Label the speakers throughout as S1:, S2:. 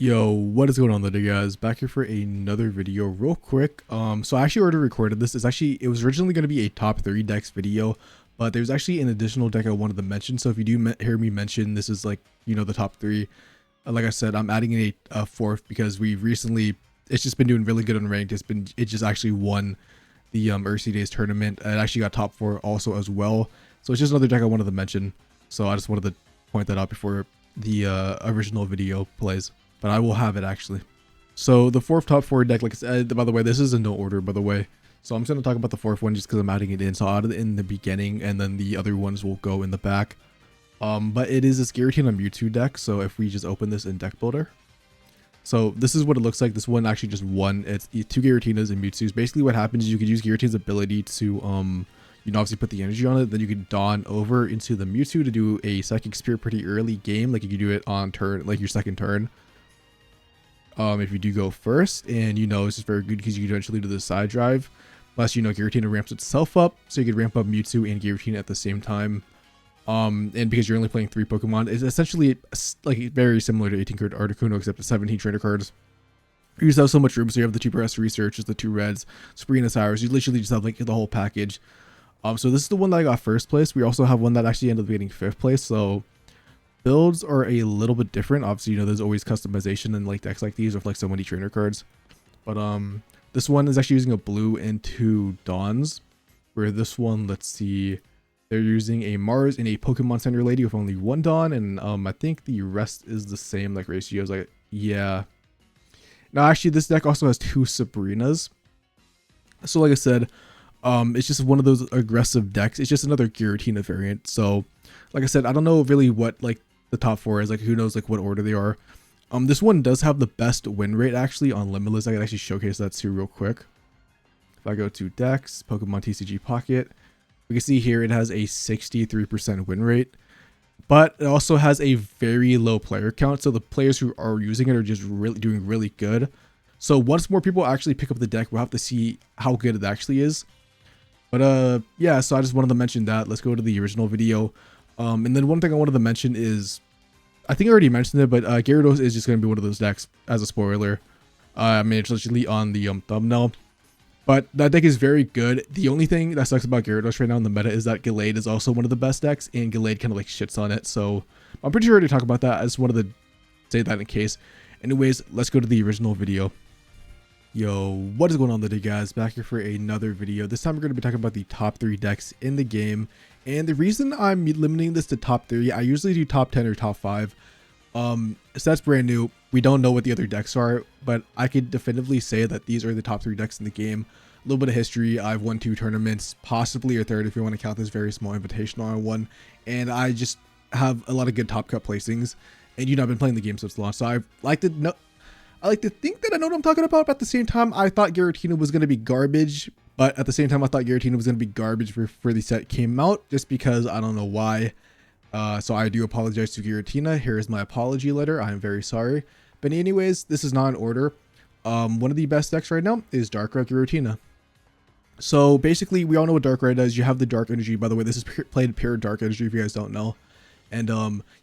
S1: Yo, what is going on today, guys? Back here for another video real quick. So I actually already recorded this. It was originally going to be a top 3 decks video, but there's actually an additional deck I wanted to mention. So if you do hear me mention this is, like, the top 3, like I said, I'm adding in a fourth because it's just been doing really good on ranked. It just actually won the Ursi Days tournament. It actually got top 4 also as well. So it's just another deck I wanted to mention. So I just wanted to point that out before the original video plays. But I will have it actually. So the fourth top 4 deck, like I said, by the way, this is in no order, by the way. So I'm just going to talk about the fourth one just because I'm adding it in. So I'll add it in the beginning and then the other ones will go in the back. But it is this Giratina Mewtwo deck. So if we just open this in deck builder. So this is what it looks like. This one actually just won. It's 2 Giratinas and Mewtwo's. Basically what happens is you could use Giratina's ability to, obviously put the energy on it. Then you can dawn over into the Mewtwo to do a Psychic Spear pretty early game. Like you can do it on turn, like your second turn. If you do go first, and it's just very good because you can eventually do the side drive. Plus, Giratina ramps itself up, so you could ramp up Mewtwo and Giratina at the same time. And because you're only playing 3 Pokemon, it's essentially like very similar to 18 card Articuno, except the 17 trainer cards. You just have so much room, so you have the 2 Press Researches, the 2 Reds, Sabrina Cyrus. You literally just have like the whole package. So this is the one that I got first place. We also have one that actually ended up getting 5th place. So builds are a little bit different. Obviously, there's always customization in like decks like these with like so many trainer cards. But this one is actually using a blue and 2 Dawns. Where this one, let's see, they're using a Mars and a Pokemon Center Lady with only 1 Dawn, and I think the rest is the same like ratios. Like, yeah. Now actually this deck also has 2 Sabrinas. So like I said, it's just one of those aggressive decks. It's just another Giratina variant. So like I said, I don't know really what like the top 4 is, like who knows like what order they are. This one does have the best win rate actually on Limitless. I can actually showcase that too real quick. If I go to decks, Pokemon TCG Pocket, we can see here it has a 63% win rate, but it also has a very low player count. So the players who are using it are just really doing really good. So once more people actually pick up the deck, we'll have to see how good it actually is. But yeah, so I just wanted to mention that. Let's go to the original video. And then one thing I wanted to mention is, I think I already mentioned it, but Gyarados is just going to be one of those decks as a spoiler. I mean, it's literally on the thumbnail. But that deck is very good. The only thing that sucks about Gyarados right now in the meta is that Gallade is also one of the best decks, and Gallade kind of like shits on it. So I'm pretty sure I already talked about that. I just wanted to say that in case. Anyways, let's go to the original video. Yo, what is going on today, guys? Back here for another video. This time we're going to be talking about the top 3 decks in the game. And the reason I'm limiting this to top 3, I usually do top 10 or top 5. So that's brand new. We don't know what the other decks are, but I could definitively say that these are the top 3 decks in the game. A little bit of history. I've won 2 tournaments, possibly a third if you want to count this very small invitational I won. And I just have a lot of good top cut placings. And I've been playing the game since launch, so I like to think that I know what I'm talking about, but at the same time, I thought Giratina was going to be garbage. But at the same time, I thought Giratina was going to be garbage before the set came out, just because I don't know why. So I do apologize to Giratina. Here is my apology letter. I am very sorry. But anyways, this is not in order. One of the best decks right now is Darkrai Giratina. So basically, we all know what Darkrai does. You have the Dark Energy. By the way, this is played pure Dark Energy if you guys don't know. And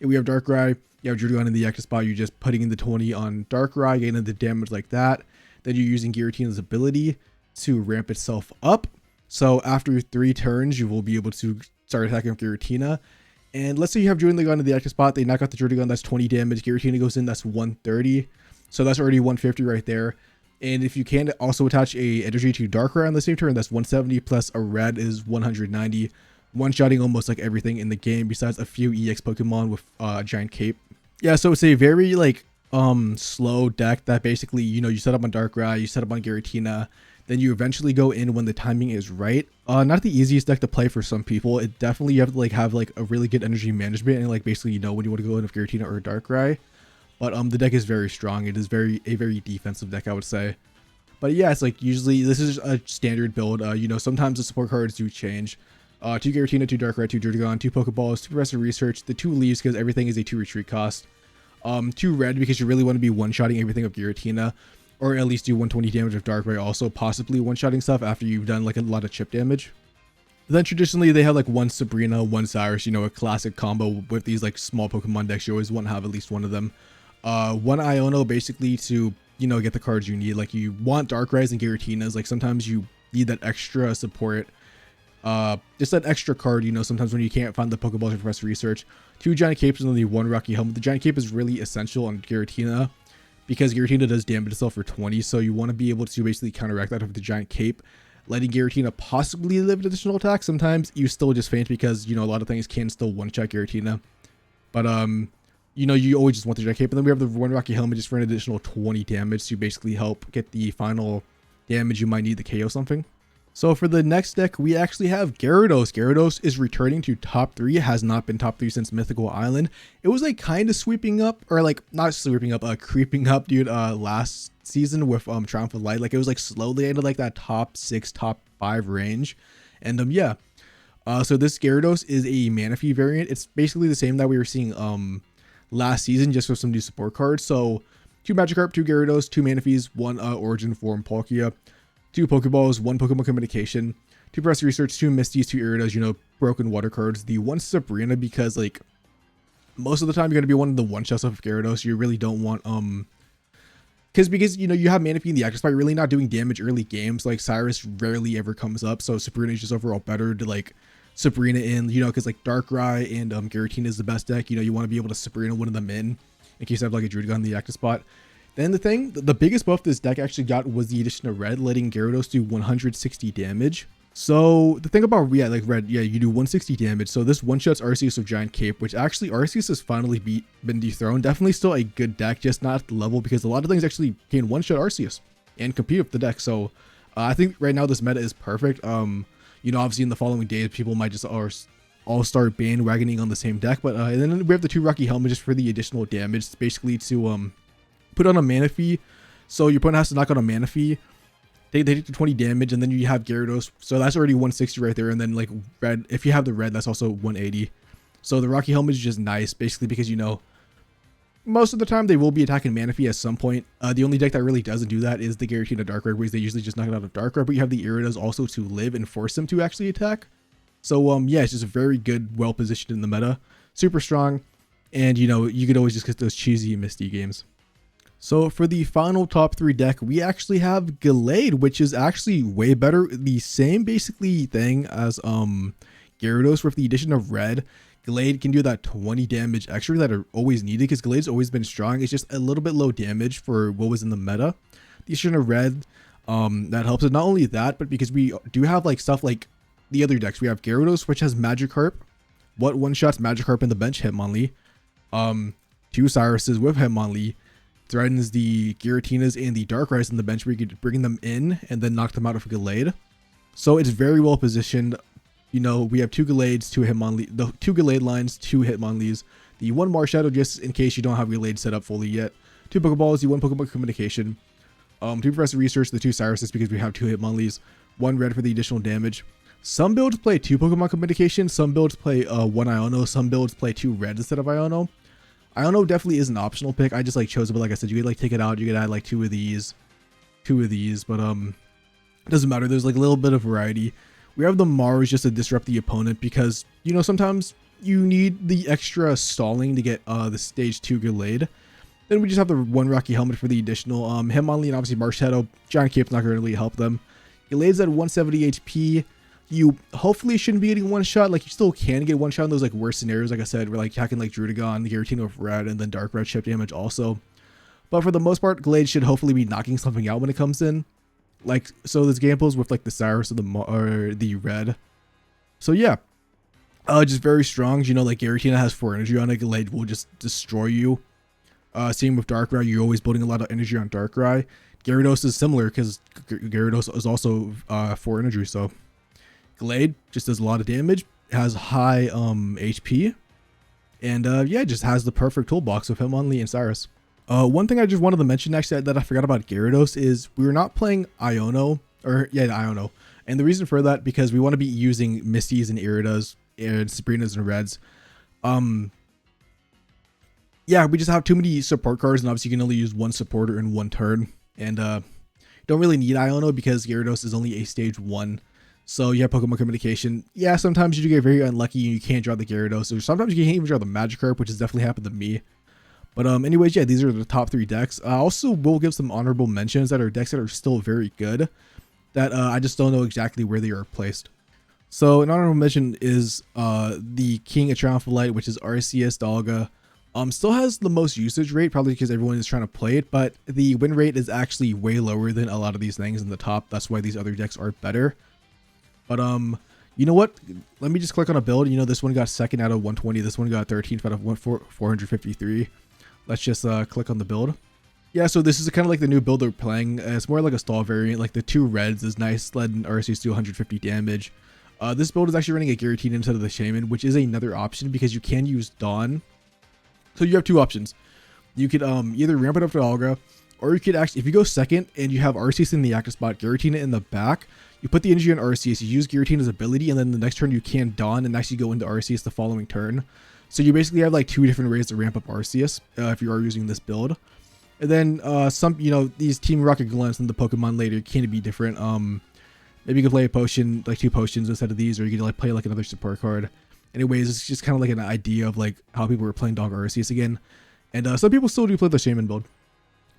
S1: we have Darkrai. You have Giratina in the active spot. You're just putting in the 20 on Darkrai, getting the damage like that. Then you're using Giratina's ability to ramp itself up. So after 3 turns, you will be able to start attacking with Giratina. And let's say you have Giratina in the active spot. They knock out the Giratina, that's 20 damage. Giratina goes in, that's 130. So that's already 150 right there. And if you can also attach a energy to Darkrai on the same turn, that's 170 plus a red is 190. One-shotting almost like everything in the game besides a few EX Pokemon with Giant Cape. Yeah, so it's a very like slow deck that basically, you set up on Darkrai, you set up on Giratina, then you eventually go in when the timing is right. Not the easiest deck to play for some people. It definitely, you have to like have like a really good energy management and like basically when you want to go in with Giratina or Darkrai. But the deck is very strong. It is a very defensive deck, I would say. But yeah, it's like usually this is a standard build. Sometimes the support cards do change. 2 Giratina, 2 Darkrai, 2 Giratina, 2 Pokeballs, 2 Professor Research, the 2 Leaves because everything is a 2 retreat cost. 2 Red because you really want to be one-shotting everything of Giratina, or at least do 120 damage of Darkrai, also possibly one-shotting stuff after you've done like a lot of chip damage. Then traditionally they have like 1 Sabrina, 1 Cyrus, a classic combo with these like small Pokemon decks. You always want to have at least one of them. One Iono basically to, you know, get the cards you need. Like you want Darkrai's and Giratinas. Like sometimes you need that extra support. Just that extra card, you know, sometimes when you can't find the Pokeballs or press research. 2 Giant Capes and only 1 Rocky Helmet. The Giant Cape is really essential on Giratina because Giratina does damage itself for 20. So you want to be able to basically counteract that with the Giant Cape, letting Giratina possibly live an additional attack. Sometimes you still just faint because, you know, a lot of things can still one-shot Giratina. But, you know, you always just want the Giant Cape. And then we have the 1 Rocky Helmet just for an additional 20 damage to basically help get the final damage you might need to KO something. So for the next deck, we actually have Gyarados. Gyarados is returning to top 3. It has not been top 3 since Mythical Island. It was like kind of sweeping up, or like not sweeping up, creeping up, dude, last season with Triumph of Light. Like it was like slowly into like that top 6, top 5 range. And yeah. So this Gyarados is a Manaphy variant. It's basically the same that we were seeing last season, just with some new support cards. So 2 Magikarp, 2 Gyarados, 2 Manaphys, 1 Origin Form Palkia, 2 Pokeballs, 1 Pokemon Communication, 2 Press Research, 2 Misties, 2 Iridas, you know, broken water cards. The 1 Sabrina, because like most of the time you're gonna be one of the one-shots of Gyarados. You really don't want because you know you have Manaphy in the active spot, you're really not doing damage early games. Like Cyrus rarely ever comes up, so Sabrina is just overall better to like Sabrina in, you know, because like Darkrai and Giratina is the best deck. You know, you want to be able to Sabrina one of them in case you have like a Druid in the active spot. Then the biggest buff this deck actually got was the addition of Red, letting Gyarados do 160 damage. So the thing about, yeah, like Red, yeah, you do 160 damage. So this one-shots Arceus with Giant Cape, which actually Arceus has finally been dethroned. Definitely still a good deck, just not at the level, because a lot of things actually can one-shot Arceus and compete with the deck. So I think right now this meta is perfect. You know, obviously in the following days, people might just all start bandwagoning on the same deck. But and then we have the 2 Rocky Helmet just for the additional damage. It's basically to put on a Manaphy, so your opponent has to knock on a Manaphy. They take the 20 damage, and then you have Gyarados, so that's already 160 right there. And then like Red, if you have the Red, that's also 180. So the Rocky Helmet is just nice, basically because, you know, most of the time they will be attacking Manaphy at some point. The only deck that really doesn't do that is the Giratina Darkrai, where they usually just knock it out of Darkrai, but you have the Iridas also to live and force them to actually attack. So yeah, it's just very good, well positioned in the meta, super strong, and you know, you could always just get those cheesy Misty games. So for the final top 3 deck, we actually have Gallade, which is actually way better. The same basically thing as Gyarados with the addition of Red. Gallade can do that 20 damage extra that are always needed, because Gallade's always been strong. It's just a little bit low damage for what was in the meta. The addition of Red, that helps it. Not only that, but because we do have like stuff like the other decks. We have Gyarados, which has Magikarp. What one-shots Magikarp in the bench? Hitmonlee. 2 Cyruses with Hitmonlee. Threatens the Giratinas and the Darkrai's in the bench, where you could bring them in and then knock them out of Gallade. So it's very well positioned. You know, we have 2 Gallades, 2 Hitmonlee, the 2 Gallade lines, 2 Hitmonlees, the 1 Marshadow just in case you don't have Gallade set up fully yet, 2 Pokeballs, the 1 Pokemon Communication, 2 Professor Research, the 2 Cyruses because we have 2 Hitmonlees, 1 Red for the additional damage. Some builds play 2 Pokemon Communication, some builds play 1 Iono, some builds play 2 Red instead of Iono. Iono definitely is an optional pick. I just like chose it, but like I said, you could like take it out. You could add like 2 of these, but it doesn't matter. There's like a little bit of variety. We have the Mars just to disrupt the opponent because, you know, sometimes you need the extra stalling to get the stage 2 Gallade. Then we just have the 1 Rocky Helmet for the additional Hitmonlee and obviously Marshadow. Giant Cape's not going to really help them. Gallade's at 170 HP. You hopefully shouldn't be getting one shot. Like you still can get one shot in those like worst scenarios, like I said, where like hacking like Druidigon, the Giratina with Red, and then Dark Red chip damage also. But for the most part, Gallade should hopefully be knocking something out when it comes in. Like so, there's examples with like the Cyrus or the Red. So yeah, just very strong. You know, like Giratina has 4 energy on it. Gallade will just destroy you. Same with Darkrai. You're always building a lot of energy on Darkrai. Gyarados is similar because Gyarados is also 4 energy. So Gallade just does a lot of damage, has high HP, and yeah, just has the perfect toolbox of Hitmonlee and Cyrus. One thing I just wanted to mention actually that I forgot about Gyarados is we were not playing Iono, Iono, and the reason for that because we want to be using Misties and Iridas and Sabrinas and Reds. Yeah, we just have too many support cards, and obviously you can only use 1 supporter in 1 turn, and don't really need Iono because Gyarados is only a stage 1. So you have Pokemon Communication. Yeah, sometimes you do get very unlucky and you can't draw the Gyarados, or sometimes you can't even draw the Magikarp, which has definitely happened to me. But anyways, yeah, these are the top 3 decks. I also will give some honorable mentions that are decks that are still very good, that I just don't know exactly where they are placed. So an honorable mention is the King Atronfolite, which is RCS Dalga. Still has the most usage rate, probably because everyone is trying to play it, but the win rate is actually way lower than a lot of these things in the top. That's why these other decks are better. But you know what? Let me just click on a build. You know, this one got 2nd out of 120. This one got 13th out of 453. Let's just click on the build. Yeah, so this is kind of like the new build they're playing. It's more like a stall variant. Like the 2 reds is nice, letting RCs do 150 damage. This build is actually running a Giratina instead of the Shaman, which is another option because you can use Dawn. So you have 2 options. You could either ramp it up to Alga, or you could actually, if you go 2nd and you have Arceus in the active spot, Giratina in the back, you put the energy on Arceus, you use Giratina's ability, and then the next turn you can Dawn and actually go into Arceus the following turn. So you basically have like 2 different ways to ramp up Arceus if you are using this build. And then some, you know, these Team Rocket Glance and the Pokemon later can be different. Maybe you can play a potion, like 2 potions instead of these, or you can like play like another support card. Anyways, it's just kind of like an idea of like how people were playing Dog Arceus again. And some people still do play the Shaman build.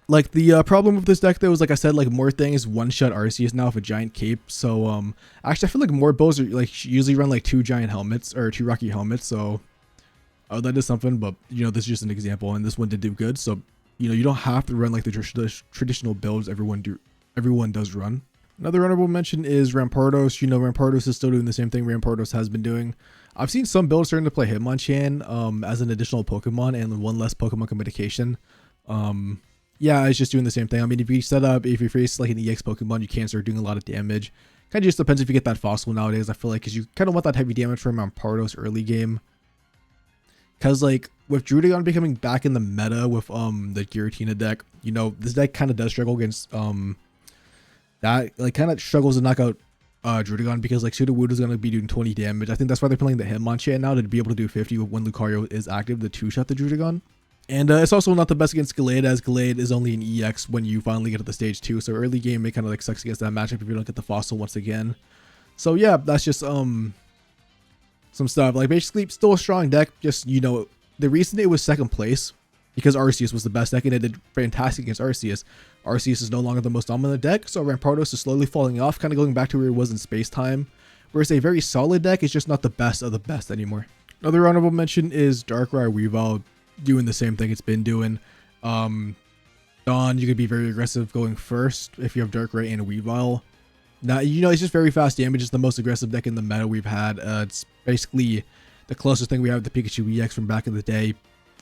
S1: Like the problem with this deck though is, like I said, like more things one-shot Arceus now with a giant cape. So actually I feel like more builds are like usually run like 2 giant helmets or 2 rocky helmets. So that is something, but you know, this is just an example, and this one did do good. So you know, you don't have to run like the traditional builds everyone does run. Another honorable mention is Rampardos. You know, Rampardos is still doing the same thing Rampardos has been doing. I've seen some builds starting to play Hitmonchan as an additional Pokemon and 1 less Pokemon communication. Yeah, it's just doing the same thing. I mean, if you face like an EX Pokemon, you can start doing a lot of damage. Kind of just depends if you get that fossil nowadays, I feel like, because you kind of want that heavy damage from Rampardos early game. Because like with Druddigon becoming back in the meta with the Giratina deck, you know, this deck kind of does struggle against that, like kind of struggles to knock out Druddigon, because like Sudowoodo is going to be doing 20 damage. I think that's why they're playing the Hitmonchan now, to be able to do 50 when Lucario is active, the 2-shot the Druddigon. And it's also not the best against Gallade, as Gallade is only an EX when you finally get to the stage 2. So early game, it kind of like sucks against that matchup if you don't get the fossil once again. So yeah, that's just some stuff. Like basically still a strong deck. Just, you know, the reason it was 2nd place because Arceus was the best deck and it did fantastic against Arceus. Arceus is no longer the most dominant deck, so Rampardos is slowly falling off, kind of going back to where it was in space time. Whereas a very solid deck is just not the best of the best anymore. Another honorable mention is Darkrai Weavile, doing the same thing it's been doing. Dawn, you could be very aggressive going first if you have Darkrai and Weavile. Now, you know, it's just very fast damage. It's the most aggressive deck in the meta we've had. It's basically the closest thing we have to Pikachu EX from back in the day.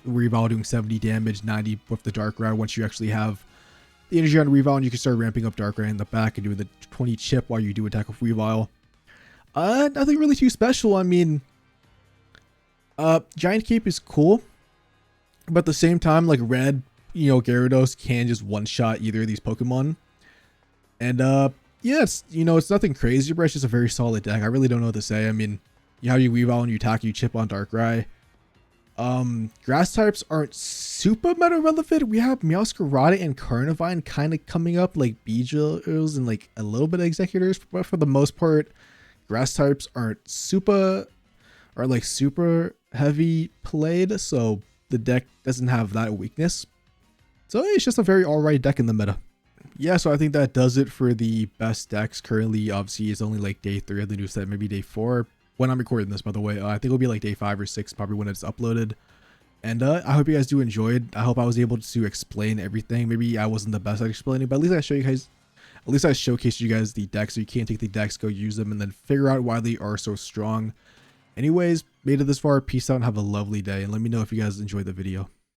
S1: Weavile doing 70 damage, 90 with the Darkrai. Once you actually have the energy on Weavile, and you can start ramping up Darkrai in the back and doing the 20 chip while you do attack with Weavile. Nothing really too special. I mean, Giant Cape is cool, but at the same time, like red, you know, Gyarados can just one-shot either of these Pokemon. And yeah, it's, you know, it's nothing crazy, but it's just a very solid deck. I really don't know what to say. I mean, you have your Weavile and you attack, you chip on Darkrai. Grass types aren't super meta relevant. We have Meowscarada and Carnivine kind of coming up, like Beedrills and like a little bit of Executors, but for the most part, grass types aren't super heavy played, so the deck doesn't have that weakness. So it's just a very alright deck in the meta. Yeah, so I think that does it for the best decks currently. Obviously, it's only like day 3 of the new set, maybe day 4. When I'm recording this, by the way, I think it'll be like day 5 or 6 probably when it's uploaded. And I hope you guys do enjoy it. I hope I was able to explain everything. Maybe I wasn't the best at explaining, but at least I showcased you guys the decks, so you can't take the decks, go use them, and then figure out why they are so strong. Anyways, made it this far. Peace out and have a lovely day. And let me know if you guys enjoyed the video.